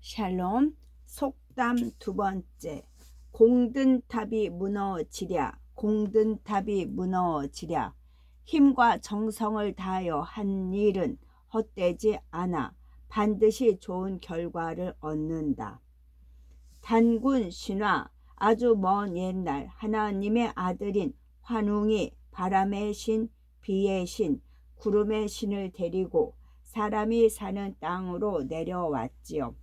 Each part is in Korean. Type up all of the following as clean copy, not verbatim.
샬롬. 속담 두 번째. 공든탑이 무너지랴. 공든탑이 무너지랴. 힘과 정성을 다하여 한 일은 헛되지 않아 반드시 좋은 결과를 얻는다. 단군 신화. 아주 먼 옛날 하나님의 아들인 환웅이 바람의 신, 비의 신, 구름의 신을 데리고 사람이 사는 땅으로 내려왔지요.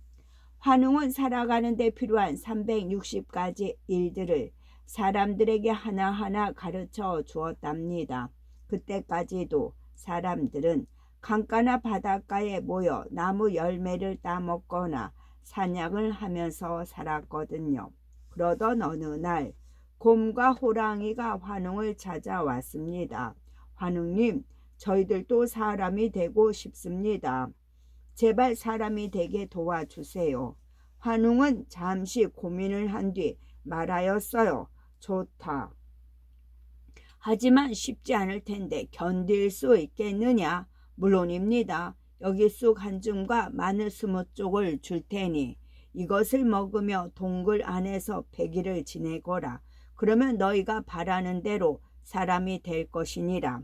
환웅은 살아가는 데 필요한 360가지 일들을 사람들에게 하나하나 가르쳐 주었답니다. 그때까지도 사람들은 강가나 바닷가에 모여 나무 열매를 따먹거나 사냥을 하면서 살았거든요. 그러던 어느 날 곰과 호랑이가 환웅을 찾아왔습니다. 환웅님, 저희들도 사람이 되고 싶습니다. 제발 사람이 되게 도와주세요. 환웅은 잠시 고민을 한 뒤 말하였어요. 좋다. 하지만 쉽지 않을 텐데 견딜 수 있겠느냐? 물론입니다. 여기 쑥 한 줌과 마늘 20쪽을 줄 테니 이것을 먹으며 동굴 안에서 100일을 지내거라. 그러면 너희가 바라는 대로 사람이 될 것이니라.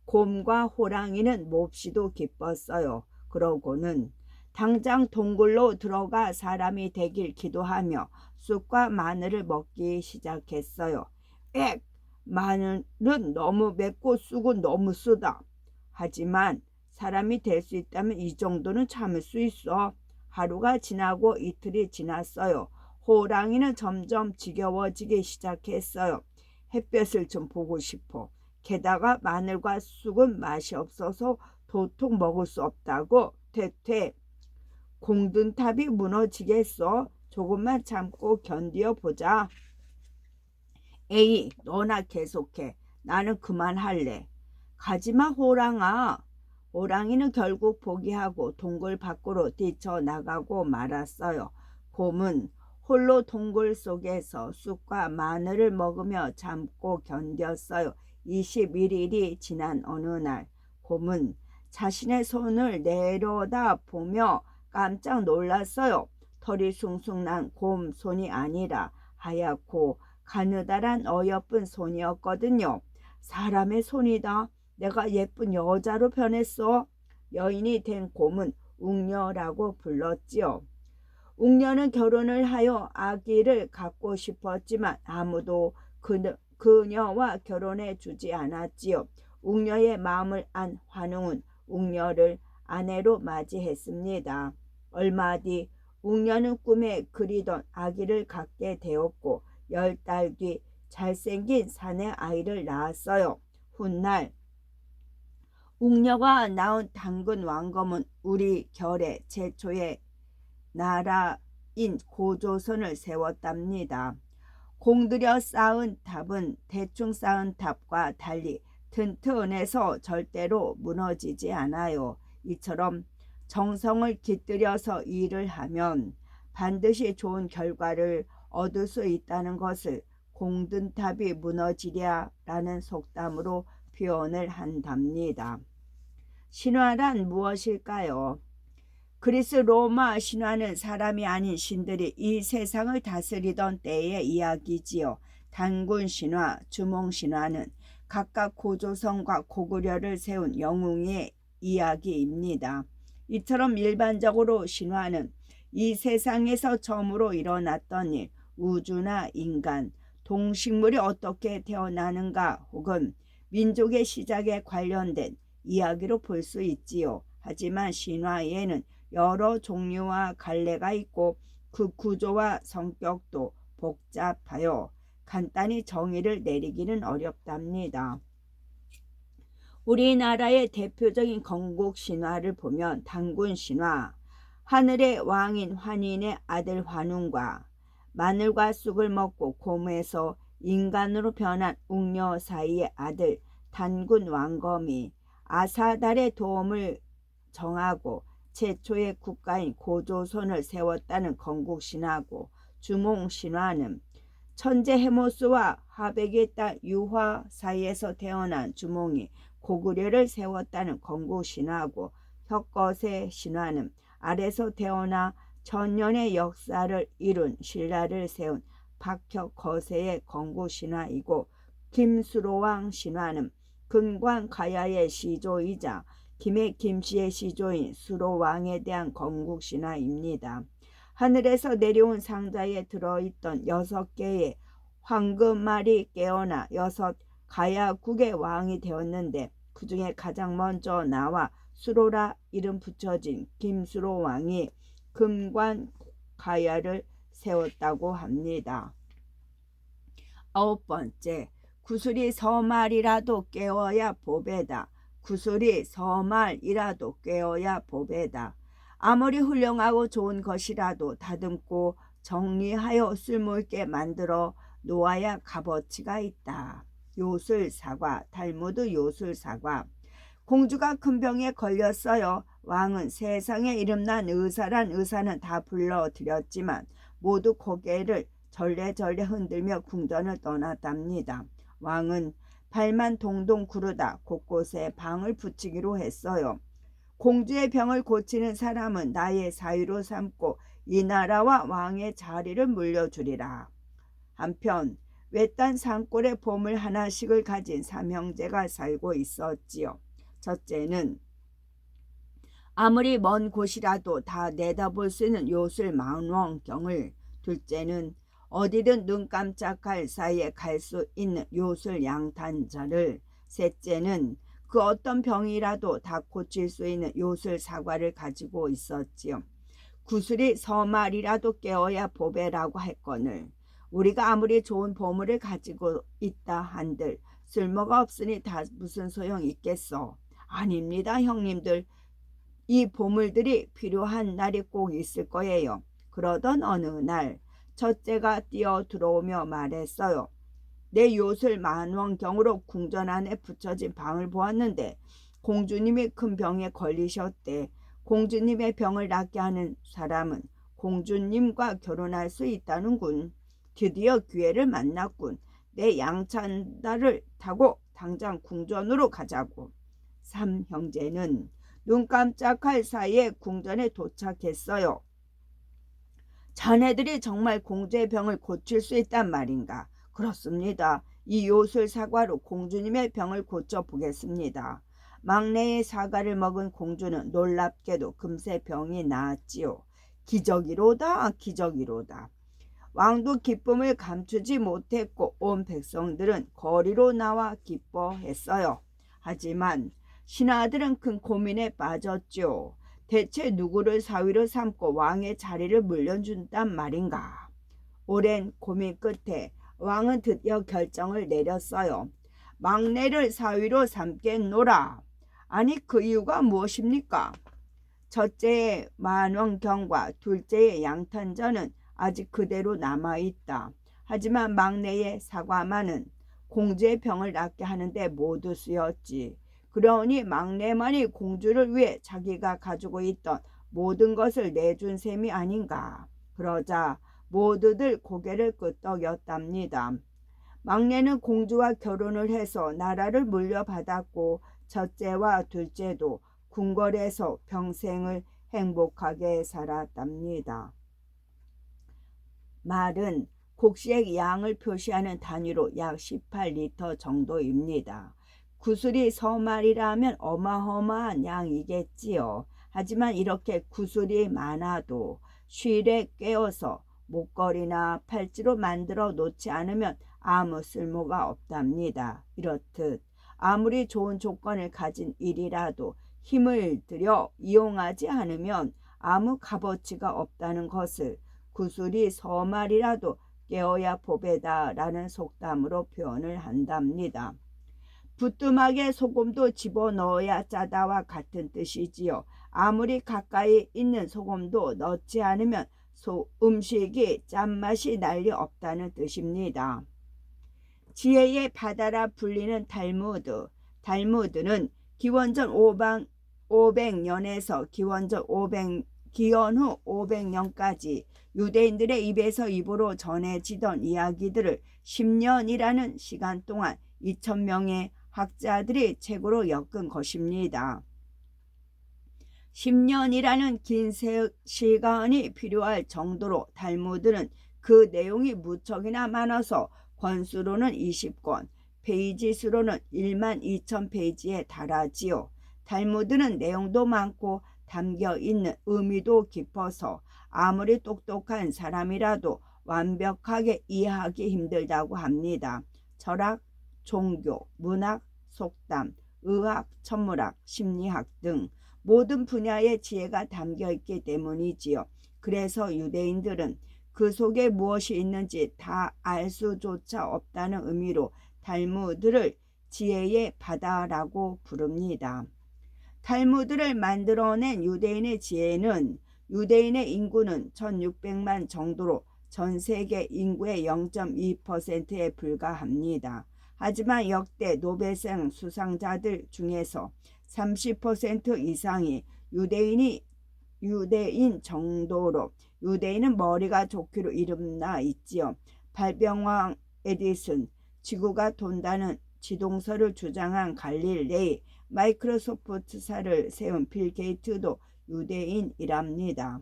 곰과 호랑이는 몹시도 기뻤어요. 그러고는 당장 동굴로 들어가 사람이 되길 기도하며 쑥과 마늘을 먹기 시작했어요. 엑! 마늘은 너무 맵고 쑥은 너무 쓰다. 하지만 사람이 될 수 있다면 이 정도는 참을 수 있어. 하루가 지나고 이틀이 지났어요. 호랑이는 점점 지겨워지기 시작했어요. 햇볕을 좀 보고 싶어. 게다가 마늘과 쑥은 맛이 없어서 도통 먹을 수 없다고. 퇴퇴. 공든탑이 무너지겠어. 조금만 참고 견디어 보자. 에이, 너나 계속해. 나는 그만할래. 가지마, 호랑아. 호랑이는 결국 포기하고 동굴 밖으로 뛰쳐나가고 말았어요. 곰은 홀로 동굴 속에서 쑥과 마늘을 먹으며 참고 견뎠어요. 21일이 지난 어느 날 곰은 자신의 손을 내려다 보며 깜짝 놀랐어요. 털이 숭숭 난 곰 손이 아니라 하얗고 가느다란 어여쁜 손이었거든요. 사람의 손이다. 내가 예쁜 여자로 변했어. 여인이 된 곰은 웅녀라고 불렀지요. 웅녀는 결혼을 하여 아기를 갖고 싶었지만 아무도 그녀와 결혼해 주지 않았지요. 웅녀의 마음을 안 환웅은 웅녀를 아내로 맞이했습니다. 얼마 뒤 웅녀는 꿈에 그리던 아기를 갖게 되었고 10달 뒤 잘생긴 사내 아이를 낳았어요. 훗날 웅녀가 낳은 당근 왕검은 우리 결의 최초의 나라인 고조선을 세웠답니다. 공들여 쌓은 탑은 대충 쌓은 탑과 달리 튼튼해서 절대로 무너지지 않아요. 이처럼 정성을 깃들여서 일을 하면 반드시 좋은 결과를 얻을 수 있다는 것을 공든탑이 무너지랴 라는 속담으로 표현을 한답니다. 신화란 무엇일까요? 그리스 로마 신화는 사람이 아닌 신들이 이 세상을 다스리던 때의 이야기지요. 단군 신화, 주몽 신화는 각각 고조선과 고구려를 세운 영웅의 이야기입니다. 이처럼 일반적으로 신화는 이 세상에서 처음으로 일어났던 일, 우주나 인간, 동식물이 어떻게 태어나는가 혹은 민족의 시작에 관련된 이야기로 볼 수 있지요. 하지만 신화에는 여러 종류와 갈래가 있고 그 구조와 성격도 복잡하여 간단히 정의를 내리기는 어렵답니다. 우리나라의 대표적인 건국 신화를 보면 단군 신화, 하늘의 왕인 환인의 아들 환웅과 마늘과 쑥을 먹고 곰에서 인간으로 변한 웅녀 사이의 아들 단군 왕검이 아사달의 도움을 정하고 최초의 국가인 고조선을 세웠다는 건국신화고, 주몽신화는 천재 헤모스와 하백의 딸 유화 사이에서 태어난 주몽이 고구려를 세웠다는 건국신화고, 혁거세 신화는 알에서 태어나 천년의 역사를 이룬 신라를 세운 박혁 거세의 건국신화이고, 김수로왕 신화는 금관 가야의 시조이자 김의 김씨의 시조인 수로왕에 대한 건국신화입니다. 하늘에서 내려온 상자에 들어있던 6개의 황금알이 깨어나 6 가야국의 왕이 되었는데, 그 중에 가장 먼저 나와 수로라 이름 붙여진 김수로 왕이 금관 가야를 세웠다고 합니다. 9번째, 구슬이 서말이라도 깨어야 보배다. 구슬이 서말이라도 깨어야 보배다. 아무리 훌륭하고 좋은 것이라도 다듬고 정리하여 쓸모있게 만들어 놓아야 값어치가 있다. 요술사과, 탈무드 요술사과. 공주가 큰 병에 걸렸어요. 왕은 세상에 이름난 의사란 의사는 다 불러들였지만 모두 고개를 절레절레 흔들며 궁전을 떠났답니다. 왕은 발만 동동 구르다 곳곳에 방을 붙이기로 했어요. 공주의 병을 고치는 사람은 나의 사위로 삼고 이 나라와 왕의 자리를 물려주리라. 한편 외딴 산골에 보물 하나씩을 가진 3형제가 살고 있었지요. 첫째는 아무리 먼 곳이라도 다 내다볼 수 있는 요술 망원경을, 둘째는 어디든 눈 깜짝할 사이에 갈 수 있는 요술 양탄자를, 셋째는 그 어떤 병이라도 다 고칠 수 있는 요술 사과를 가지고 있었지요. 구슬이 서말이라도 깨어야 보배라고 했거늘 우리가 아무리 좋은 보물을 가지고 있다 한들 쓸모가 없으니 다 무슨 소용이 있겠어. 아닙니다, 형님들. 이 보물들이 필요한 날이 꼭 있을 거예요. 그러던 어느 날 첫째가 뛰어 들어오며 말했어요. 내 요술 만원경으로 궁전 안에 붙여진 방을 보았는데 공주님이 큰 병에 걸리셨대. 공주님의 병을 낫게 하는 사람은 공주님과 결혼할 수 있다는군. 드디어 기회를 만났군. 내 양찬다를 타고 당장 궁전으로 가자고. 3형제는 눈 깜짝할 사이에 궁전에 도착했어요. 자네들이 정말 공주의 병을 고칠 수 있단 말인가? 그렇습니다. 이 요술 사과로 공주님의 병을 고쳐보겠습니다. 막내의 사과를 먹은 공주는 놀랍게도 금세 병이 나았지요. 기적이로다, 기적이로다. 왕도 기쁨을 감추지 못했고 온 백성들은 거리로 나와 기뻐했어요. 하지만 신하들은 큰 고민에 빠졌죠. 대체 누구를 사위로 삼고 왕의 자리를 물려준단 말인가? 오랜 고민 끝에 왕은 드디어 결정을 내렸어요. 막내를 사위로 삼겠노라. 아니, 그 이유가 무엇입니까? 첫째의 만원경과 둘째의 양탄자는 아직 그대로 남아있다. 하지만 막내의 사과만은 공주의 병을 낫게 하는데 모두 쓰였지. 그러니 막내만이 공주를 위해 자기가 가지고 있던 모든 것을 내준 셈이 아닌가. 그러자 모두들 고개를 끄덕였답니다. 막내는 공주와 결혼을 해서 나라를 물려받았고 첫째와 둘째도 궁궐에서 평생을 행복하게 살았답니다. 말은 곡식 양을 표시하는 단위로 약 18리터 정도입니다. 구슬이 서말이라면 어마어마한 양이겠지요. 하지만 이렇게 구슬이 많아도 실에 꿰어서 목걸이나 팔찌로 만들어 놓지 않으면 아무 쓸모가 없답니다. 이렇듯 아무리 좋은 조건을 가진 일이라도 힘을 들여 이용하지 않으면 아무 값어치가 없다는 것을 구슬이 서말이라도 깨어야 보배다라는 속담으로 표현을 한답니다. 부뚜막에 소금도 집어넣어야 짜다와 같은 뜻이지요. 아무리 가까이 있는 소금도 넣지 않으면 음식이 짠맛이 날 리 없다는 뜻입니다. 지혜의 바다라 불리는 탈무드. 탈무드는 기원전 500년에서 기원 후 500년까지 유대인들의 입에서 입으로 전해지던 이야기들을 10년이라는 시간 동안 2000명의 학자들이 책으로 엮은 것입니다. 10년이라는 긴 시간이 필요할 정도로 탈무드는 그 내용이 무척이나 많아서 권수로는 20권, 페이지 수로는 12,000페이지에 달하지요. 탈무드는 내용도 많고 담겨있는 의미도 깊어서 아무리 똑똑한 사람이라도 완벽하게 이해하기 힘들다고 합니다. 철학, 종교, 문학, 속담, 의학, 천문학, 심리학 등 모든 분야의 지혜가 담겨있기 때문이지요. 그래서 유대인들은 그 속에 무엇이 있는지 다 알 수조차 없다는 의미로 탈무드를 지혜의 바다라고 부릅니다. 탈무드를 만들어낸 유대인의 지혜는 유대인의 인구는 1600만 정도로 전 세계 인구의 0.2%에 불과합니다. 하지만 역대 노벨상 수상자들 중에서 30% 이상이 유대인 정도로 유대인은 머리가 좋기로 이름나 있지요. 발병왕 에디슨, 지구가 돈다는 지동설을 주장한 갈릴레이, 마이크로소프트사를 세운 빌 게이트도 유대인이랍니다.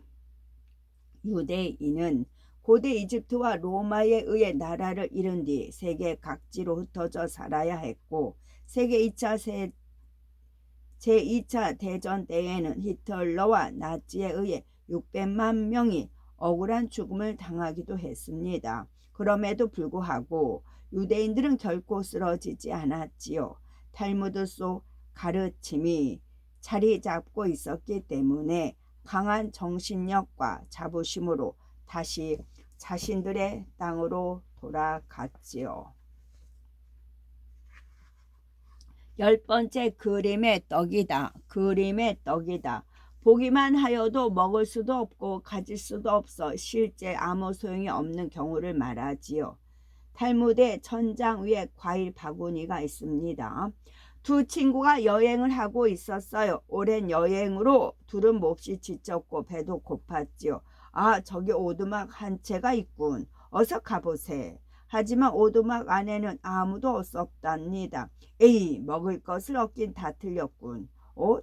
유대인은 고대 이집트와 로마에 의해 나라를 잃은 뒤 세계 각지로 흩어져 살아야 했고 제2차 대전 때에는 히틀러와 나치에 의해 600만 명이 억울한 죽음을 당하기도 했습니다. 그럼에도 불구하고 유대인들은 결코 쓰러지지 않았지요. 탈무드 속 가르침이 자리 잡고 있었기 때문에 강한 정신력과 자부심으로 다시 자신들의 땅으로 돌아갔지요. 10번째, 그림의 떡이다. 그림의 떡이다. 보기만 하여도 먹을 수도 없고 가질 수도 없어 실제 아무 소용이 없는 경우를 말하지요. 탈무드의 천장 위에 과일 바구니가 있습니다. 두 친구가 여행을 하고 있었어요. 오랜 여행으로 둘은 몹시 지쳤고 배도 고팠지요. 아, 저기 오두막 한 채가 있군. 어서 가보세. 하지만 오두막 안에는 아무도 없었답니다. 에이, 먹을 것을 얻긴 다 틀렸군.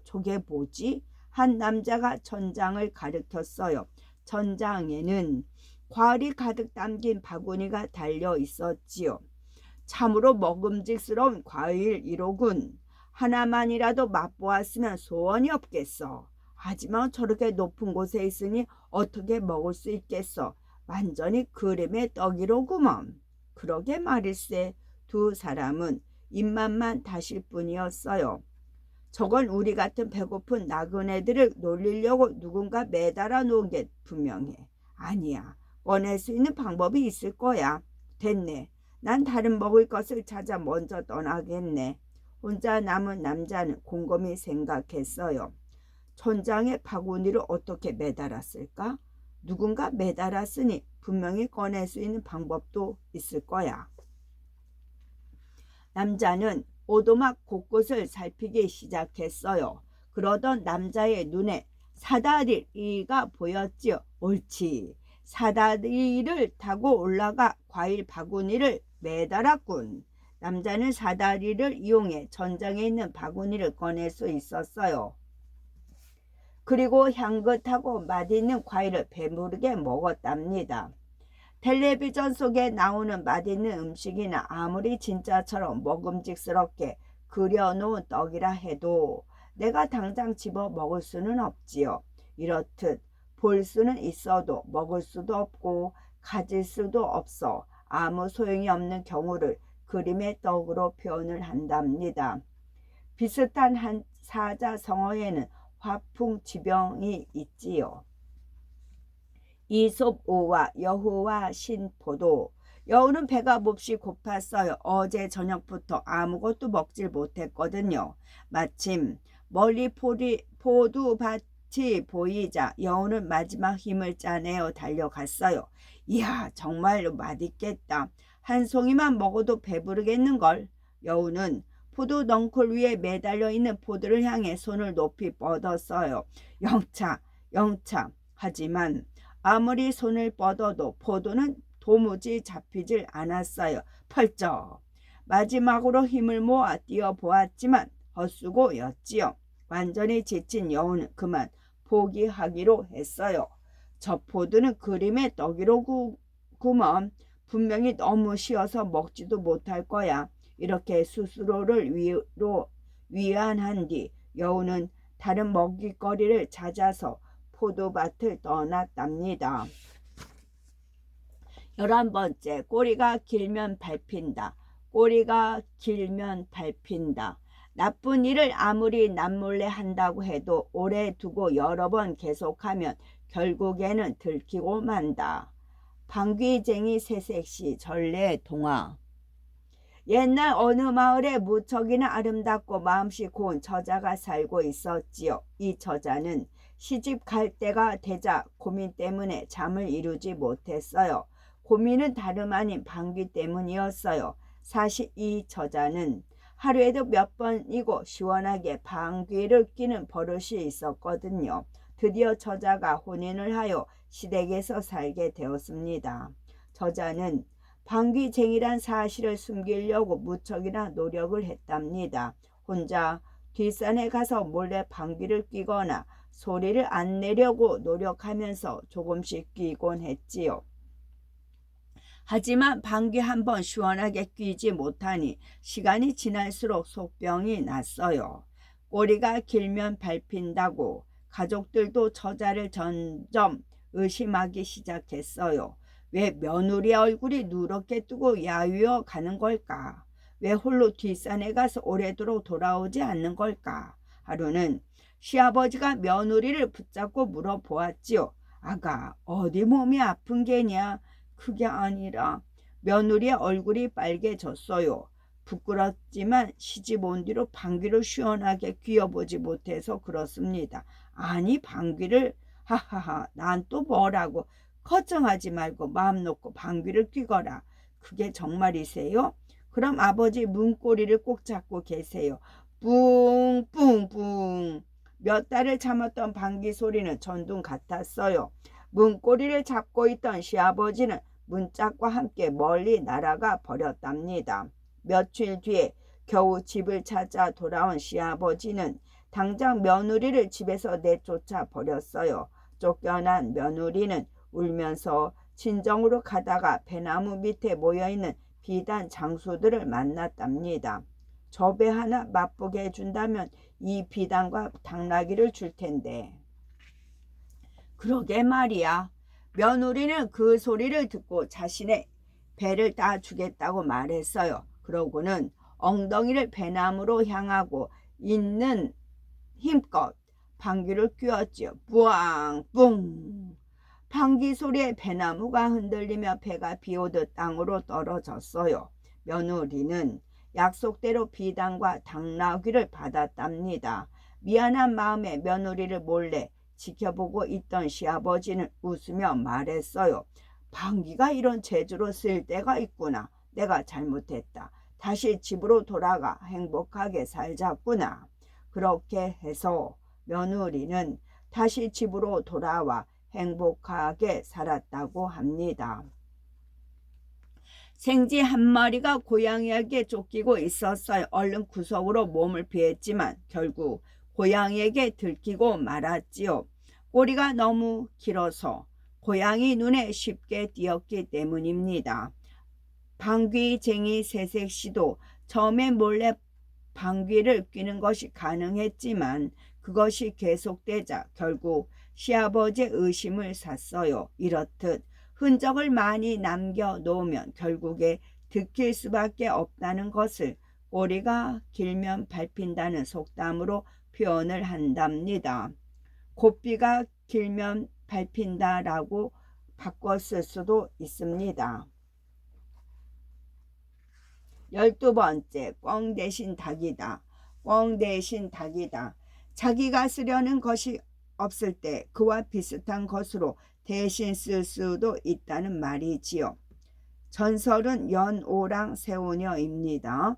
저게 뭐지? 한 남자가 천장을 가리켰어요. 천장에는 과일이 가득 담긴 바구니가 달려 있었지요. 참으로 먹음직스러운 과일이로군. 하나만이라도 맛보았으면 소원이 없겠어. 하지만 저렇게 높은 곳에 있으니 어떻게 먹을 수 있겠어. 완전히 그림의 떡이로구먼. 그러게 말일세. 두 사람은 입맛만 다실 뿐이었어요. 저건 우리 같은 배고픈 나그네들을 놀리려고 누군가 매달아 놓은 게 분명해. 아니야. 꺼낼 수 있는 방법이 있을 거야. 됐네. 난 다른 먹을 것을 찾아 먼저 떠나겠네. 혼자 남은 남자는 곰곰이 생각했어요. 천장에 바구니를 어떻게 매달았을까? 누군가 매달았으니 분명히 꺼낼 수 있는 방법도 있을 거야. 남자는 오두막 곳곳을 살피기 시작했어요. 그러던 남자의 눈에 사다리가 보였지요. 옳지. 사다리를 타고 올라가 과일 바구니를 매달았군. 남자는 사다리를 이용해 천장에 있는 바구니를 꺼낼 수 있었어요. 그리고 향긋하고 맛있는 과일을 배부르게 먹었답니다. 텔레비전 속에 나오는 맛있는 음식이나 아무리 진짜처럼 먹음직스럽게 그려놓은 떡이라 해도 내가 당장 집어 먹을 수는 없지요. 이렇듯 볼 수는 있어도 먹을 수도 없고 가질 수도 없어 아무 소용이 없는 경우를 그림의 떡으로 표현을 한답니다. 비슷한 한 사자성어에는 화풍지병이 있지요. 이솝우와 여호와 신포도. 여우는 배가 몹시 고팠어요. 어제 저녁부터 아무것도 먹질 못했거든요. 마침 멀리 포도밭이 보이자 여우는 마지막 힘을 짜내어 달려갔어요. 이야, 정말로 맛있겠다. 한 송이만 먹어도 배부르겠는걸. 여우는 포도 넝쿨 위에 매달려 있는 포도를 향해 손을 높이 뻗었어요. 영차, 영차. 하지만 아무리 손을 뻗어도 포도는 도무지 잡히질 않았어요. 펄쩍. 마지막으로 힘을 모아 뛰어보았지만 헛수고였지요. 완전히 지친 여우는 그만 포기하기로 했어요. 저 포도는 그림의 떡이로구먼. 분명히 너무 쉬어서 먹지도 못할 거야. 이렇게 스스로를 위안한 뒤 여우는 다른 먹잇거리를 찾아서 포도밭을 떠났답니다. 11번째, 꼬리가 길면 밟힌다. 꼬리가 길면 밟힌다. 나쁜 일을 아무리 남몰래 한다고 해도 오래 두고 여러 번 계속하면 결국에는 들키고 만다. 방귀쟁이 새색시 전래 동화. 옛날 어느 마을에 무척이나 아름답고 마음씨 고운 처자가 살고 있었지요. 이 처자는 시집 갈 때가 되자 고민 때문에 잠을 이루지 못했어요. 고민은 다름 아닌 방귀 때문이었어요. 사실 이 처자는 하루에도 몇 번이고 시원하게 방귀를 뀌는 버릇이 있었거든요. 드디어 처자가 혼인을 하여 시댁에서 살게 되었습니다. 처자는 방귀쟁이란 사실을 숨기려고 무척이나 노력을 했답니다. 혼자 뒷산에 가서 몰래 방귀를 뀌거나 소리를 안 내려고 노력하면서 조금씩 뀌곤 했지요. 하지만 방귀 한 번 시원하게 뀌지 못하니 시간이 지날수록 속병이 났어요. 꼬리가 길면 밟힌다고 가족들도 처자를 점점 의심하기 시작했어요. 왜 며느리 얼굴이 누렇게 뜨고 야위어 가는 걸까? 왜 홀로 뒷산에 가서 오래도록 돌아오지 않는 걸까? 하루는 시아버지가 며느리를 붙잡고 물어보았지요. 아가, 어디 몸이 아픈 게냐? 그게 아니라 며느리의 얼굴이 빨개졌어요. 부끄럽지만 시집 온 뒤로 방귀를 시원하게 뀌어보지 못해서 그렇습니다. 아니 방귀를 하하하 난 또 뭐라고. 걱정하지 말고 마음 놓고 방귀를 뀌거라. 그게 정말이세요? 그럼 아버지 문고리를 꼭 잡고 계세요. 뿡뿡뿡. 몇 달을 참았던 방귀 소리는 전둥 같았어요. 문고리를 잡고 있던 시아버지는 문짝과 함께 멀리 날아가 버렸답니다. 며칠 뒤에 겨우 집을 찾아 돌아온 시아버지는 당장 며느리를 집에서 내쫓아 버렸어요. 쫓겨난 며느리는 울면서 친정으로 가다가 배나무 밑에 모여있는 비단 장수들을 만났답니다. 저 배 하나 맛보게 해준다면 이 비단과 당나귀를 줄 텐데. 그러게 말이야. 며느리는 그 소리를 듣고 자신의 배를 따주겠다고 말했어요. 그러고는 엉덩이를 배나무로 향하고 있는 힘껏 방귀를 뀌었지요. 뿌앙뿡. 방귀 소리에 배나무가 흔들리며 배가 비오듯 땅으로 떨어졌어요. 며느리는 약속대로 비단과 당나귀를 받았답니다. 미안한 마음에 며느리를 몰래 지켜보고 있던 시아버지는 웃으며 말했어요. 방귀가 이런 재주로 쓸 때가 있구나. 내가 잘못했다. 다시 집으로 돌아가 행복하게 살자꾸나. 그렇게 해서 며느리는 다시 집으로 돌아와 행복하게 살았다고 합니다. 생쥐 한 마리가 고양이에게 쫓기고 있었어요. 얼른 구석으로 몸을 피했지만 결국 고양이에게 들키고 말았지요. 꼬리가 너무 길어서 고양이 눈에 쉽게 띄었기 때문입니다. 방귀쟁이 새색시도 처음에 몰래 방귀를 뀌는 것이 가능했지만 그것이 계속되자 결국 시아버지의 의심을 샀어요. 이렇듯 흔적을 많이 남겨놓으면 결국에 들킬 수밖에 없다는 것을 꼬리가 길면 밟힌다는 속담으로 표현을 한답니다. 고삐가 길면 밟힌다라고 바꿨을 수도 있습니다. 12번째, 꿩 대신 닭이다. 꿩 대신 닭이다. 자기가 쓰려는 것이 없을 때 그와 비슷한 것으로 대신 쓸 수도 있다는 말이지요. 전설은 연오랑 새오녀입니다.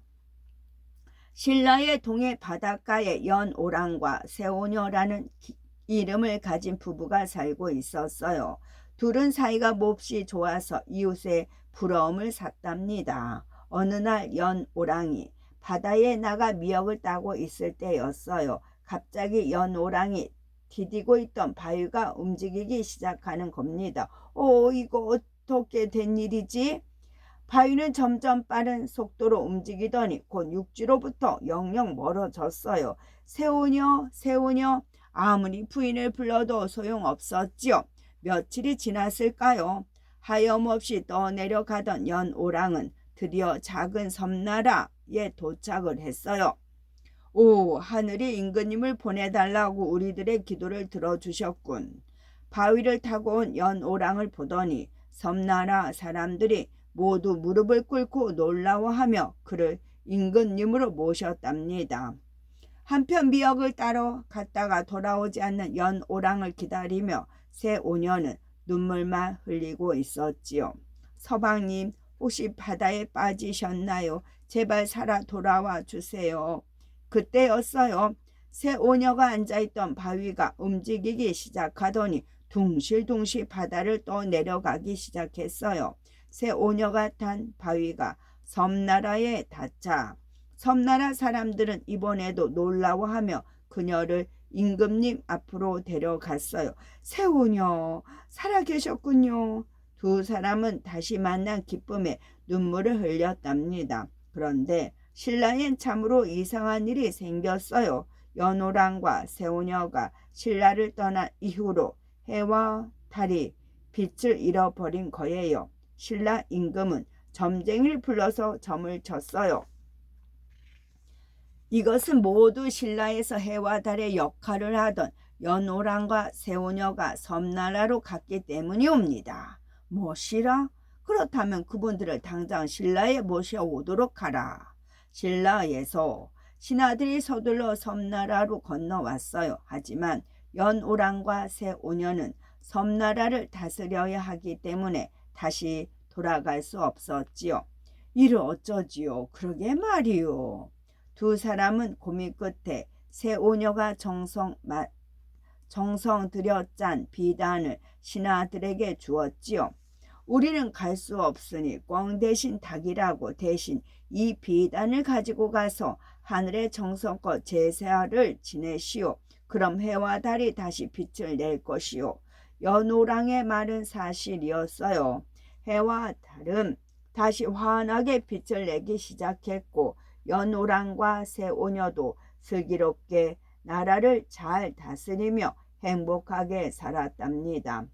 신라의 동해 바닷가에 연오랑과 새오녀라는 이름을 가진 부부가 살고 있었어요. 둘은 사이가 몹시 좋아서 이웃의 부러움을 샀답니다. 어느 날 연오랑이 바다에 나가 미역을 따고 있을 때였어요. 갑자기 연오랑이 디디고 있던 바위가 움직이기 시작하는 겁니다. 이거 어떻게 된 일이지? 바위는 점점 빠른 속도로 움직이더니 곧 육지로부터 영영 멀어졌어요. 새우녀, 새우녀, 아무리 부인을 불러도 소용없었지요. 며칠이 지났을까요? 하염없이 떠내려가던 연오랑은 드디어 작은 섬나라에 도착을 했어요. 하늘이 임금님을 보내달라고 우리들의 기도를 들어주셨군. 바위를 타고 온 연오랑을 보더니 섬나라 사람들이 모두 무릎을 꿇고 놀라워하며 그를 임금님으로 모셨답니다. 한편 미역을 따러 갔다가 돌아오지 않는 연오랑을 기다리며 새오녀는 눈물만 흘리고 있었지요. 서방님, 혹시 바다에 빠지셨나요? 제발 살아 돌아와 주세요. 그때였어요. 새오녀가 앉아있던 바위가 움직이기 시작하더니 둥실둥실 바다를 떠내려가기 시작했어요. 새오녀가 탄 바위가 섬나라에 닿자 섬나라 사람들은 이번에도 놀라워하며 그녀를 임금님 앞으로 데려갔어요. 새오녀, 살아계셨군요. 두 사람은 다시 만난 기쁨에 눈물을 흘렸답니다. 그런데 신라엔 참으로 이상한 일이 생겼어요. 연오랑과 새오녀가 신라를 떠난 이후로 해와 달이 빛을 잃어버린 거예요. 신라 임금은 점쟁이를 불러서 점을 쳤어요. 이것은 모두 신라에서 해와 달의 역할을 하던 연오랑과 새오녀가 섬나라로 갔기 때문이옵니다. 뭐시라? 그렇다면 그분들을 당장 신라에 모셔오도록 하라. 신라에서 신하들이 서둘러 섬나라로 건너왔어요. 하지만 연오랑과 새오녀는 섬나라를 다스려야 하기 때문에 다시 돌아갈 수 없었지요. 이를 어쩌지요? 그러게 말이요. 두 사람은 고민 끝에 새오녀가 정성 들여 짠 비단을 신하들에게 주었지요. 우리는 갈 수 없으니 꽝 대신 닭이라고 대신 이 비단을 가지고 가서 하늘의 정성껏 제사를 지내시오. 그럼 해와 달이 다시 빛을 낼 것이오. 연오랑의 말은 사실이었어요. 해와 달은 다시 환하게 빛을 내기 시작했고 연오랑과 새오녀도 슬기롭게 나라를 잘 다스리며 행복하게 살았답니다.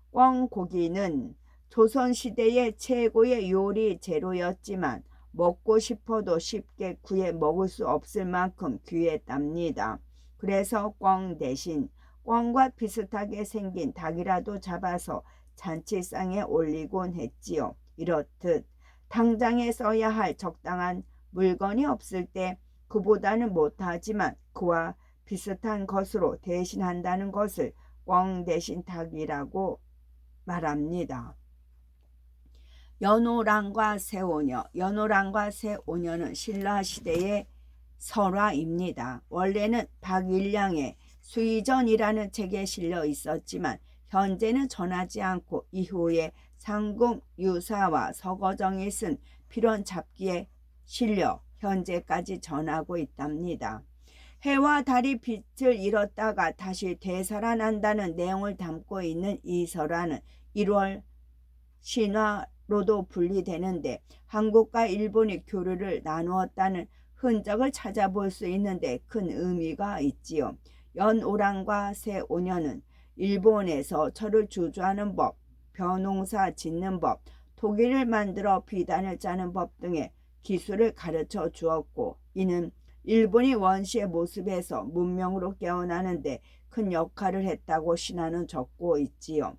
꿩고기는 조선시대의 최고의 요리 재료였지만 먹고 싶어도 쉽게 구해 먹을 수 없을 만큼 귀했답니다. 그래서 꿩 대신 꿩과 비슷하게 생긴 닭이라도 잡아서 잔치상에 올리곤 했지요. 이렇듯 당장에 써야 할 적당한 물건이 없을 때 그보다는 못하지만 그와 비슷한 것으로 대신한다는 것을 꿩 대신 닭이라고 말합니다. 연오랑과 새오녀. 연오랑과 새오녀는 신라시대의 설화입니다. 원래는 박일량의 수의전이라는 책에 실려 있었지만 현재는 전하지 않고 이후에 상국유사와 서거정이 쓴 필원 잡기에 실려 현재까지 전하고 있답니다. 해와 달이 빛을 잃었다가 다시 되살아난다는 내용을 담고 있는 이 설화는 1월 신화로도 분리되는데 한국과 일본이 교류를 나누었다는 흔적을 찾아볼 수 있는데 큰 의미가 있지요. 연오랑과 새오녀는 일본에서 철을 주조하는 법, 벼농사 짓는 법, 토기를 만들어 비단을 짜는 법 등의 기술을 가르쳐 주었고 이는 일본이 원시의 모습에서 문명으로 깨어나는데 큰 역할을 했다고 신화는 적고 있지요.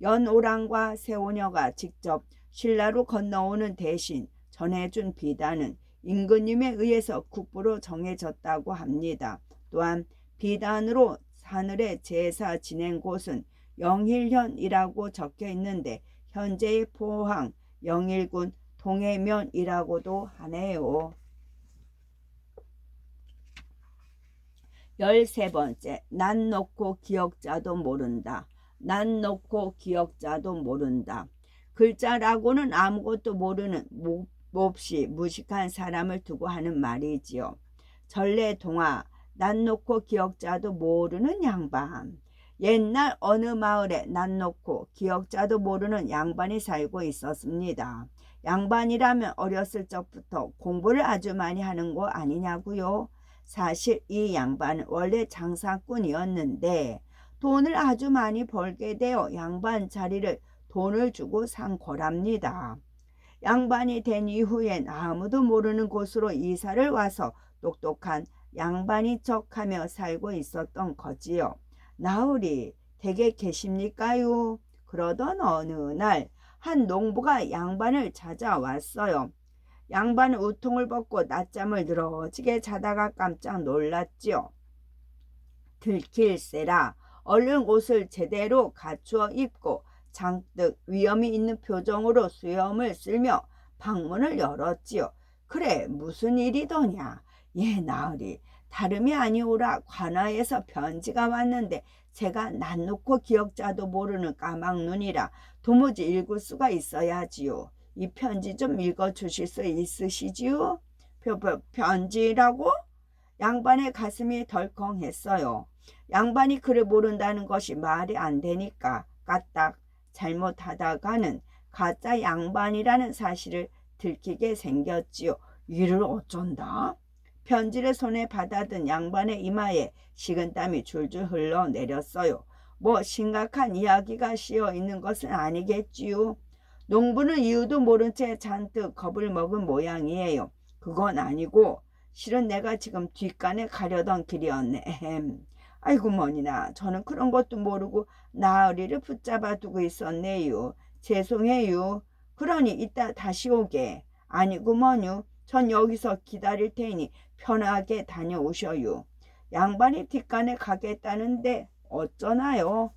연오랑과 새오녀가 직접 신라로 건너오는 대신 전해준 비단은 임금님에 의해서 국부로 정해졌다고 합니다. 또한 비단으로 하늘의 제사 지낸 곳은 영일현이라고 적혀 있는데 현재의 포항 영일군 동해면이라고도 하네요. 13번째, 난 놓고 기억자도 모른다. 난 놓고 기억자도 모른다. 글자라고는 아무것도 모르는 몹시 무식한 사람을 두고 하는 말이지요. 전래동화 낯 놓고 기억자도 모르는 양반. 옛날 어느 마을에 낯 놓고 기억자도 모르는 양반이 살고 있었습니다. 양반이라면 어렸을 적부터 공부를 아주 많이 하는 거 아니냐고요? 사실 이 양반은 원래 장사꾼이었는데 돈을 아주 많이 벌게 되어 양반 자리를 돈을 주고 산 거랍니다. 양반이 된 이후엔 아무도 모르는 곳으로 이사를 와서 똑똑한 양반이 척하며 살고 있었던 거지요. 나으리 댁에 계십니까요? 그러던 어느 날 한 농부가 양반을 찾아왔어요. 양반은 우통을 벗고 낮잠을 늘어지게 자다가 깜짝 놀랐지요. 들킬세라 얼른 옷을 제대로 갖추어 입고 잔뜩 위험이 있는 표정으로 수염을 쓸며 방문을 열었지요. 그래 무슨 일이더냐. 예 나으리 다름이 아니오라 관아에서 편지가 왔는데 제가 낯 놓고 기억자도 모르는 까막눈이라 도무지 읽을 수가 있어야지요. 이 편지 좀 읽어주실 수 있으시지요? 편지라고? 양반의 가슴이 덜컹했어요. 양반이 글을 모른다는 것이 말이 안 되니까 까딱 잘못하다가는 가짜 양반이라는 사실을 들키게 생겼지요. 이를 어쩐다? 편지를 손에 받아든 양반의 이마에 식은땀이 줄줄 흘러내렸어요. 뭐 심각한 이야기가 씌어 있는 것은 아니겠지요. 농부는 이유도 모른 채 잔뜩 겁을 먹은 모양이에요. 그건 아니고 실은 내가 지금 뒷간에 가려던 길이었네. 아이고 머니나 저는 그런 것도 모르고 나으리를 붙잡아 두고 있었네요. 죄송해요. 그러니 이따 다시 오게. 아니고 뭐뇨. 전 여기서 기다릴 테니 편하게 다녀오셔요. 양반이 뒷간에 가겠다는데 어쩌나요?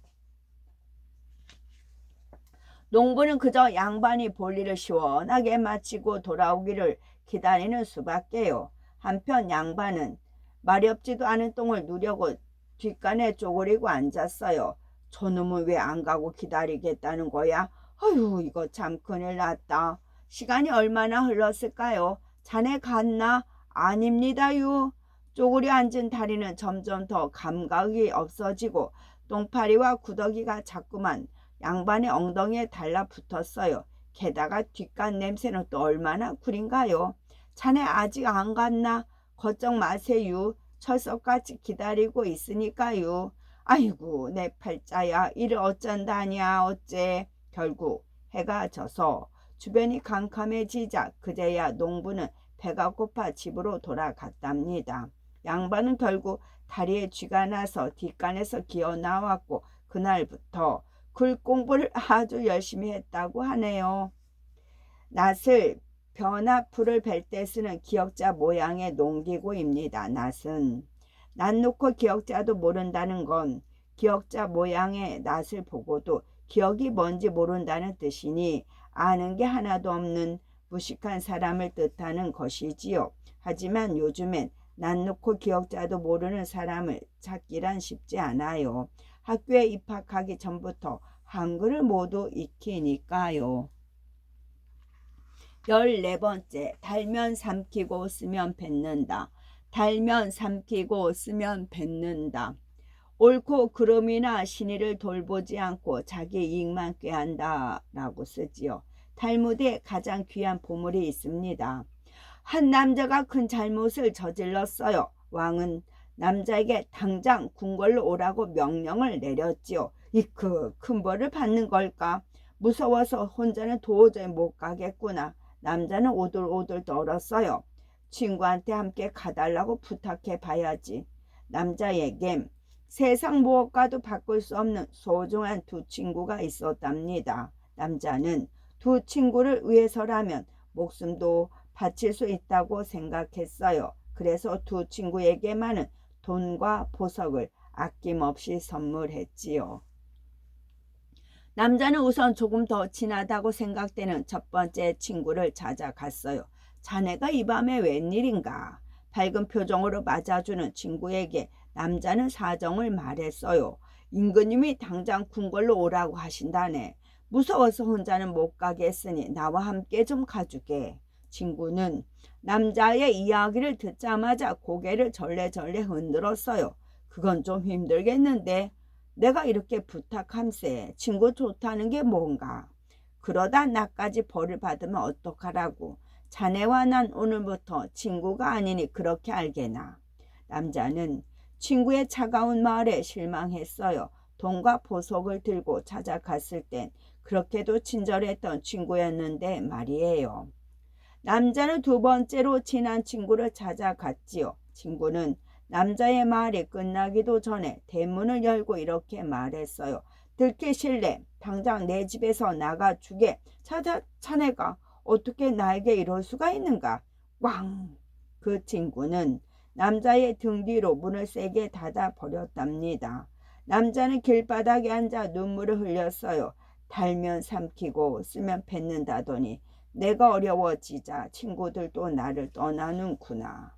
농부는 그저 양반이 볼일을 시원하게 마치고 돌아오기를 기다리는 수밖에요. 한편 양반은 마렵지도 않은 똥을 누려고 뒷간에 쪼그리고 앉았어요. 저놈은 왜 안 가고 기다리겠다는 거야? 아유 이거 참 큰일 났다. 시간이 얼마나 흘렀을까요? 자네 갔나? 아닙니다요. 쪼그려 앉은 다리는 점점 더 감각이 없어지고 똥파리와 구더기가 자꾸만 양반의 엉덩이에 달라붙었어요. 게다가 뒷간 냄새는 또 얼마나 구린가요? 자네 아직 안 갔나? 걱정 마세요. 철석같이 기다리고 있으니까요. 아이고 내 팔자야 이를 어쩐다냐 어째. 결국 해가 져서 주변이 캄캄해지자 그제야 농부는 배가 고파 집으로 돌아갔답니다. 양반은 결국 다리에 쥐가 나서 뒷간에서 기어 나왔고 그날부터 글 공부를 아주 열심히 했다고 하네요. 낫을 벼나 풀을 벨 때 쓰는 기역자 모양의 농기구입니다. 낫은 낫 놓고 기역자도 모른다는 건 기역자 모양의 낫을 보고도 기억이 뭔지 모른다는 뜻이니 아는 게 하나도 없는 무식한 사람을 뜻하는 것이지요. 하지만 요즘엔 낫 놓고 기억자도 모르는 사람을 찾기란 쉽지 않아요. 학교에 입학하기 전부터 한글을 모두 익히니까요. 14번째, 달면 삼키고 쓰면 뱉는다. 달면 삼키고 쓰면 뱉는다. 옳고 그름이나 신의를 돌보지 않고 자기 이익만 꾀한다 라고 쓰지요. 탈무드에 가장 귀한 보물이 있습니다. 한 남자가 큰 잘못을 저질렀어요. 왕은 남자에게 당장 궁궐로 오라고 명령을 내렸지요. 이크 큰 벌을 받는 걸까? 무서워서 혼자는 도저히 못 가겠구나. 남자는 오들오들 떨었어요. 친구한테 함께 가달라고 부탁해 봐야지. 남자에겐 세상 무엇과도 바꿀 수 없는 소중한 두 친구가 있었답니다. 남자는 두 친구를 위해서라면 목숨도 바칠 수 있다고 생각했어요. 그래서 두 친구에게만은 돈과 보석을 아낌없이 선물했지요. 남자는 우선 조금 더 친하다고 생각되는 첫 번째 친구를 찾아갔어요. 자네가 이 밤에 웬일인가? 밝은 표정으로 맞아주는 친구에게 남자는 사정을 말했어요. 임금님이 당장 궁궐로 오라고 하신다네. 무서워서 혼자는 못 가겠으니 나와 함께 좀 가주게. 친구는 남자의 이야기를 듣자마자 고개를 절레절레 흔들었어요. 그건 좀 힘들겠는데 내가 이렇게 부탁함세 친구 좋다는 게 뭔가. 그러다 나까지 벌을 받으면 어떡하라고. 자네와 난 오늘부터 친구가 아니니 그렇게 알게나. 남자는 친구의 차가운 말에 실망했어요. 돈과 보석을 들고 찾아갔을 땐 그렇게도 친절했던 친구였는데 말이에요. 남자는 두 번째로 친한 친구를 찾아갔지요. 친구는 남자의 말이 끝나기도 전에 대문을 열고 이렇게 말했어요. 들키실래? 당장 내 집에서 나가주게. 자네가 어떻게 나에게 이럴 수가 있는가? 꽝! 그 친구는 남자의 등 뒤로 문을 세게 닫아 버렸답니다. 남자는 길바닥에 앉아 눈물을 흘렸어요. 달면 삼키고 쓰면 뱉는다더니 내가 어려워지자 친구들도 나를 떠나는구나.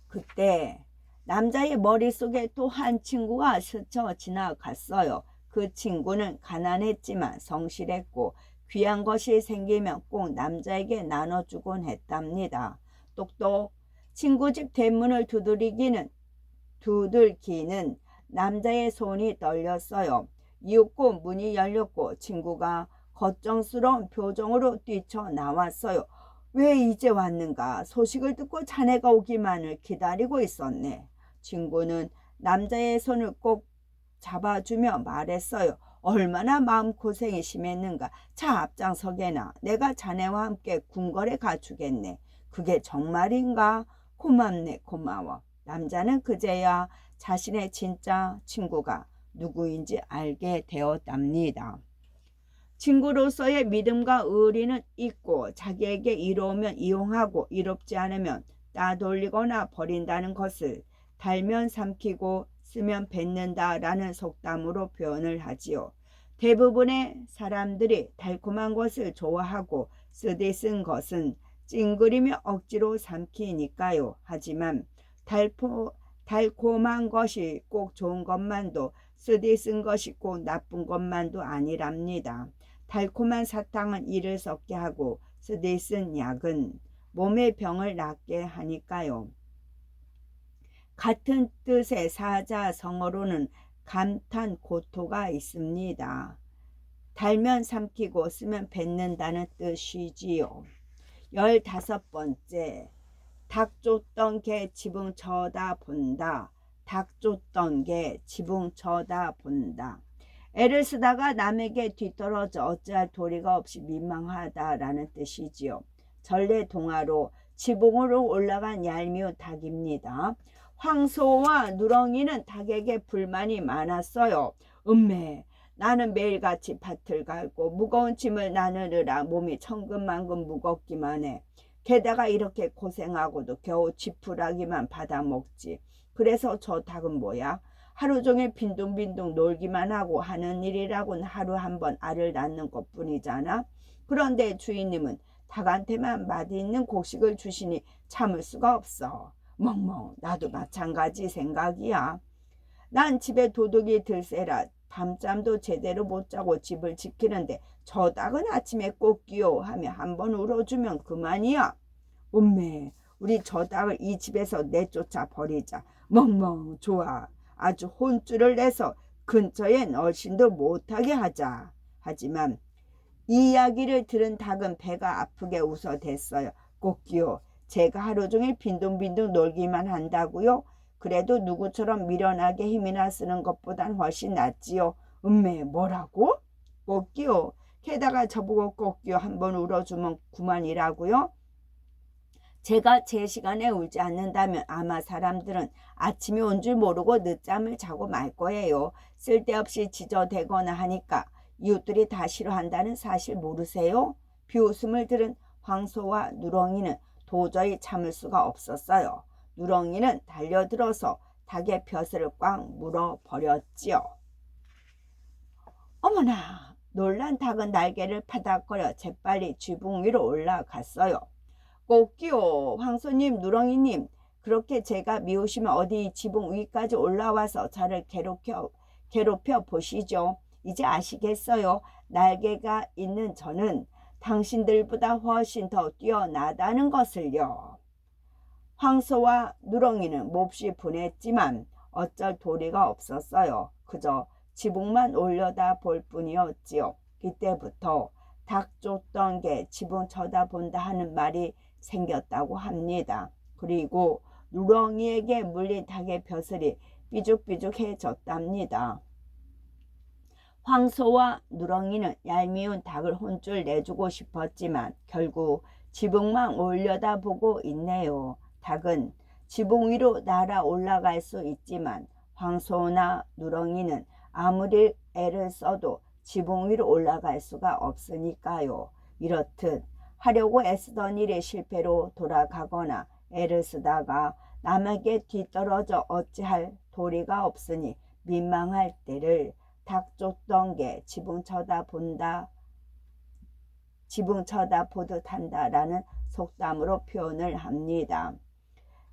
그때 남자의 머릿속에 또 한 친구가 스쳐 지나갔어요. 그 친구는 가난했지만 성실했고 귀한 것이 생기면 꼭 남자에게 나눠주곤 했답니다. 똑똑. 친구 집 대문을 두들기는 남자의 손이 떨렸어요. 이윽고 문이 열렸고 친구가 걱정스러운 표정으로 뛰쳐나왔어요. 왜 이제 왔는가? 소식을 듣고 자네가 오기만을 기다리고 있었네. 친구는 남자의 손을 꼭 잡아주며 말했어요. 얼마나 마음고생이 심했는가. 자, 앞장서게나. 내가 자네와 함께 궁궐에 가주겠네. 그게 정말인가? 고맙네, 고마워. 남자는 그제야 자신의 진짜 친구가 누구인지 알게 되었답니다. 친구로서의 믿음과 의리는 있고 자기에게 이로우면 이용하고 이롭지 않으면 따돌리거나 버린다는 것을 달면 삼키고 쓰면 뱉는다라는 속담으로 표현을 하지요. 대부분의 사람들이 달콤한 것을 좋아하고 쓰디쓴 것은 찡그리며 억지로 삼키니까요. 하지만 달콤한 것이 꼭 좋은 것만도 쓰디쓴 것이 꼭 나쁜 것만도 아니랍니다. 달콤한 사탕은 이를 썩게 하고 쓰디쓴 약은 몸의 병을 낫게 하니까요. 같은 뜻의 사자성어로는 감탄 고토가 있습니다. 달면 삼키고 쓰면 뱉는다는 뜻이지요. 15번째. 닭 쫓던 개 지붕 쳐다본다. 닭 쫓던 개 지붕 쳐다본다. 애를 쓰다가 남에게 뒤떨어져 어찌할 도리가 없이 민망하다라는 뜻이지요. 전래동화로 지붕으로 올라간 얄미운 닭입니다. 황소와 누렁이는 닭에게 불만이 많았어요. 음매, 나는 매일같이 밭을 갈고 무거운 짐을 나누느라 몸이 천근만근 무겁기만 해. 게다가 이렇게 고생하고도 겨우 지푸라기만 받아먹지. 그래서 저 닭은 뭐야? 하루 종일 빈둥빈둥 놀기만 하고 하는 일이라고는 하루 한 번 알을 낳는 것뿐이잖아. 그런데 주인님은 닭한테만 맛있는 곡식을 주시니 참을 수가 없어. 멍멍, 나도 마찬가지 생각이야. 난 집에 도둑이 들새라 밤잠도 제대로 못 자고 집을 지키는데 저 닭은 아침에 꼭 끼요 하며 한번 울어주면 그만이야. 음매, 우리 저 닭을 이 집에서 내쫓아 버리자. 멍멍, 좋아. 아주 혼쭐을 내서 근처엔 얼씬도 못하게 하자. 하지만 이 이야기를 들은 닭은 배가 아프게 웃어댔어요. 꼭기요, 제가 하루 종일 빈둥빈둥 놀기만 한다고요? 그래도 누구처럼 미련하게 힘이나 쓰는 것보단 훨씬 낫지요. 음매, 뭐라고? 꼭기요, 게다가 저보고 꼭기요 한번 울어주면 그만이라고요? 제가 제 시간에 울지 않는다면 아마 사람들은 아침이 온 줄 모르고 늦잠을 자고 말 거예요. 쓸데없이 지저대거나 하니까 이웃들이 다 싫어한다는 사실 모르세요? 비웃음을 들은 황소와 누렁이는 도저히 참을 수가 없었어요. 누렁이는 달려들어서 닭의 벼슬을 꽉 물어버렸지요. 어머나! 놀란 닭은 날개를 파닥거려 재빨리 지붕 위로 올라갔어요. 꼭기요, 황소님, 누렁이님, 그렇게 제가 미우시면 어디 지붕 위까지 올라와서 저를 괴롭혀 보시죠. 이제 아시겠어요? 날개가 있는 저는 당신들보다 훨씬 더 뛰어나다는 것을요. 황소와 누렁이는 몹시 분했지만 어쩔 도리가 없었어요. 그저 지붕만 올려다 볼 뿐이었지요. 이때부터 닭 쫓던 게 지붕 쳐다본다 하는 말이 생겼다고 합니다. 그리고 누렁이에게 물린 닭의 벼슬이 삐죽삐죽해졌답니다. 황소와 누렁이는 얄미운 닭을 혼쭐 내주고 싶었지만 결국 지붕만 올려다보고 있네요. 닭은 지붕 위로 날아 올라갈 수 있지만 황소나 누렁이는 아무리 애를 써도 지붕 위로 올라갈 수가 없으니까요. 이렇듯 하려고 애쓰던 일이 실패로 돌아가거나 애를 쓰다가 남에게 뒤떨어져 어찌할 도리가 없으니 민망할 때를 닭 쫓던 게 지붕 쳐다보듯 한다라는 속담으로 표현을 합니다.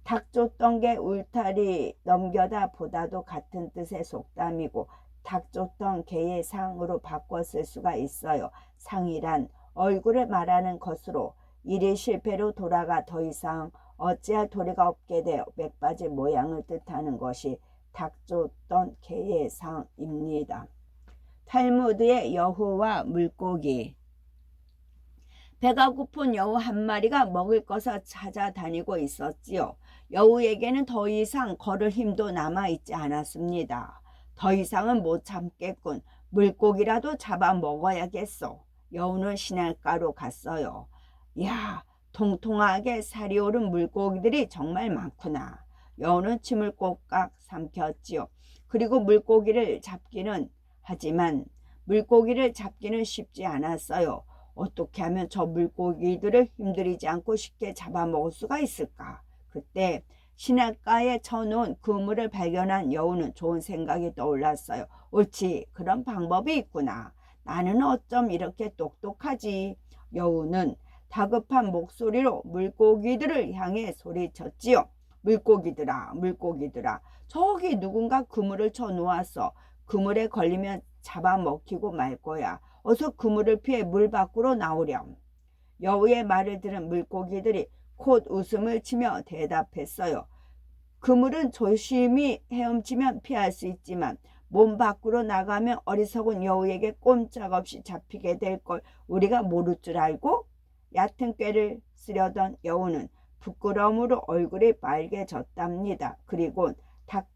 닭 쫓던 게 울타리 넘겨다 보다도 같은 뜻의 속담이고 닭 쫓던 개의 상으로 바꿔 쓸 수가 있어요. 상이란 얼굴을 말하는 것으로 일이 실패로 돌아가 더 이상 어찌할 도리가 없게 되어 맥빠진 모양을 뜻하는 것이 닭 쫓던 개의 상입니다. 탈무드의 여우와 물고기. 배가 고픈 여우 한 마리가 먹을 것을 찾아다니고 있었지요. 여우에게는 더 이상 걸을 힘도 남아있지 않았습니다. 더 이상은 못 참겠군. 물고기라도 잡아 먹어야겠어. 여우는 시냇가로 갔어요. 야, 통통하게 살이 오른 물고기들이 정말 많구나. 여우는 침을 꼭깍 삼켰지요. 그리고 물고기를 잡기는 쉽지 않았어요. 어떻게 하면 저 물고기들을 힘들이지 않고 쉽게 잡아먹을 수가 있을까? 그때 시냇가에 쳐놓은 그물을 발견한 여우는 좋은 생각이 떠올랐어요. 옳지, 그런 방법이 있구나. 나는 어쩜 이렇게 똑똑하지? 여우는 다급한 목소리로 물고기들을 향해 소리쳤지요. 물고기들아, 물고기들아, 저기 누군가 그물을 쳐놓았어. 그물에 걸리면 잡아먹히고 말 거야. 어서 그물을 피해 물 밖으로 나오렴. 여우의 말을 들은 물고기들이 콧 웃음을 치며 대답했어요. 그물은 조심히 헤엄치면 피할 수 있지만 몸 밖으로 나가면 어리석은 여우에게 꼼짝없이 잡히게 될 걸 우리가 모를 줄 알고? 얕은 꾀를 쓰려던 여우는 부끄러움으로 얼굴이 빨개졌답니다. 그리고 닭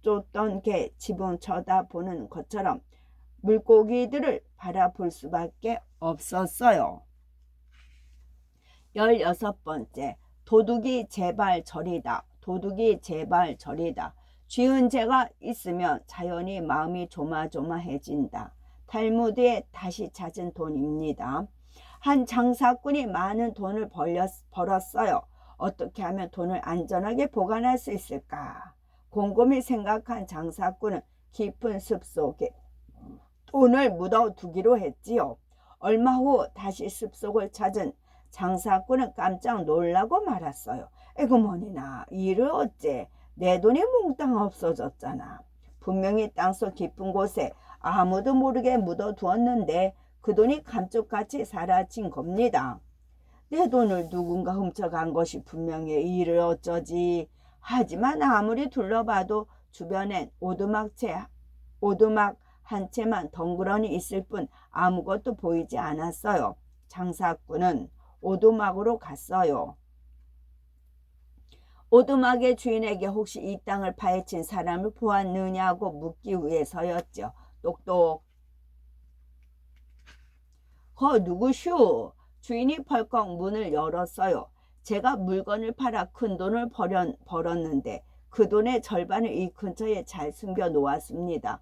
쫓던 개 지붕 쳐다보는 것처럼 물고기들을 바라볼 수밖에 없었어요. 16번째, 도둑이 제발 저리다. 도둑이 제발 저리다. 지은 죄가 있으면 자연히 마음이 조마조마해진다. 탈무드에 다시 찾은 돈입니다. 한 장사꾼이 많은 돈을 벌었어요. 어떻게 하면 돈을 안전하게 보관할 수 있을까? 곰곰이 생각한 장사꾼은 깊은 숲속에 돈을 묻어두기로 했지요. 얼마 후 다시 숲속을 찾은 장사꾼은 깜짝 놀라고 말았어요. 에구머니나, 이를 어째? 내 돈이 몽땅 없어졌잖아. 분명히 땅속 깊은 곳에 아무도 모르게 묻어두었는데 그 돈이 감쪽같이 사라진 겁니다. 내 돈을 누군가 훔쳐간 것이 분명해. 이를 어쩌지? 하지만 아무리 둘러봐도 주변엔 오두막 한 채만 덩그러니 있을 뿐 아무것도 보이지 않았어요. 장사꾼은 오두막으로 갔어요. 오두막의 주인에게 혹시 이 땅을 파헤친 사람을 보았느냐고 묻기 위해서였죠. 똑똑. 누구슈? 주인이 펄컥 문을 열었어요. 제가 물건을 팔아 큰 돈을 벌었는데 그 돈의 절반을 이 근처에 잘 숨겨 놓았습니다.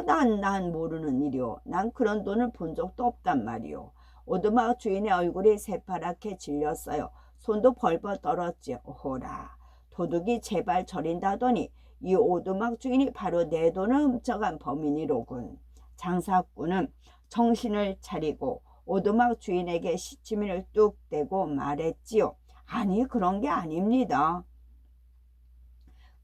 난 모르는 일이오. 난 그런 돈을 본 적도 없단 말이오. 오두막 주인의 얼굴이 새파랗게 질렸어요. 손도 벌벌 떨었지요. 호라, 도둑이 제발 저린다더니 이 오두막 주인이 바로 내 돈을 훔쳐간 범인이로군. 장사꾼은 정신을 차리고 오두막 주인에게 시치미를 뚝 떼고 말했지요. 아니, 그런 게 아닙니다.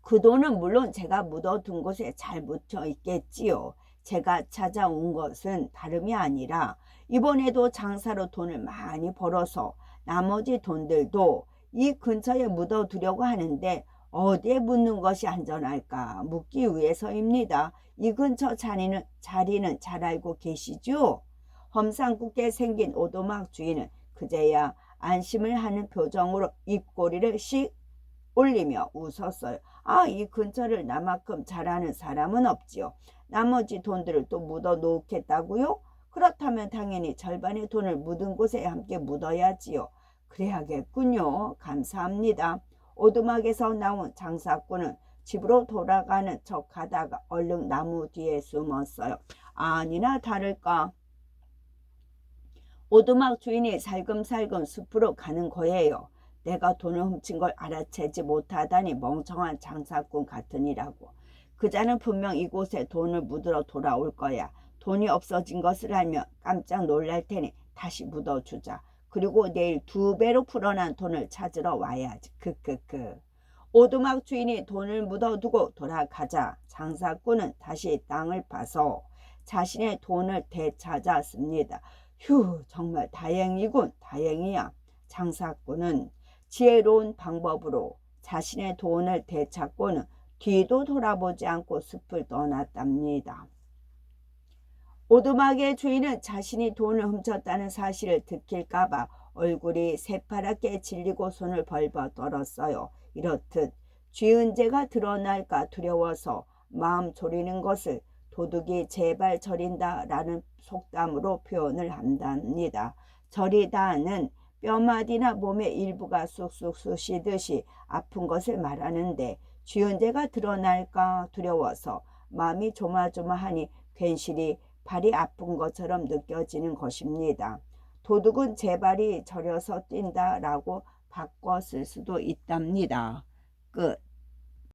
그 돈은 물론 제가 묻어둔 곳에 잘 묻혀 있겠지요. 제가 찾아온 것은 다름이 아니라 이번에도 장사로 돈을 많이 벌어서 나머지 돈들도 이 근처에 묻어두려고 하는데 어디에 묻는 것이 안전할까 묻기 위해서입니다. 이 근처 자리는 잘 알고 계시죠? 험상궂게 생긴 오두막 주인은 그제야 안심을 하는 표정으로 입꼬리를 씩 올리며 웃었어요. 아, 이 근처를 나만큼 잘 아는 사람은 없지요. 나머지 돈들을 또 묻어 놓겠다고요? 그렇다면 당연히 절반의 돈을 묻은 곳에 함께 묻어야지요. 그래야겠군요. 감사합니다. 오두막에서 나온 장사꾼은 집으로 돌아가는 척 하다가 얼른 나무 뒤에 숨었어요. 아니나 다를까 오두막 주인이 살금살금 숲으로 가는 거예요. 내가 돈을 훔친 걸 알아채지 못하다니 멍청한 장사꾼 같으니라고. 그자는 분명 이곳에 돈을 묻으러 돌아올 거야. 돈이 없어진 것을 알면 깜짝 놀랄 테니 다시 묻어주자. 그리고 내일 2배로 풀어난 돈을 찾으러 와야지. 크크크. 오두막 주인이 돈을 묻어두고 돌아가자 장사꾼은 다시 땅을 파서 자신의 돈을 되찾았습니다. 휴, 정말 다행이군. 다행이야. 장사꾼은 지혜로운 방법으로 자신의 돈을 되찾고는 뒤도 돌아보지 않고 숲을 떠났답니다. 오두막의 주인은 자신이 돈을 훔쳤다는 사실을 들킬까봐 얼굴이 새파랗게 질리고 손을 벌벌 떨었어요. 이렇듯 쥐은재가 드러날까 두려워서 마음 졸이는 것을 도둑이 제발 저린다 라는 속담으로 표현을 한답니다. 저리다는 뼈마디나 몸의 일부가 쑥쑥 쑤시듯이 아픈 것을 말하는데 쥐은재가 드러날까 두려워서 마음이 조마조마하니 괜시리 발이 아픈 것처럼 느껴지는 것입니다. 도둑은 제발이 저려서 뛴다라고 바꿔 쓸 수도 있답니다. 끝.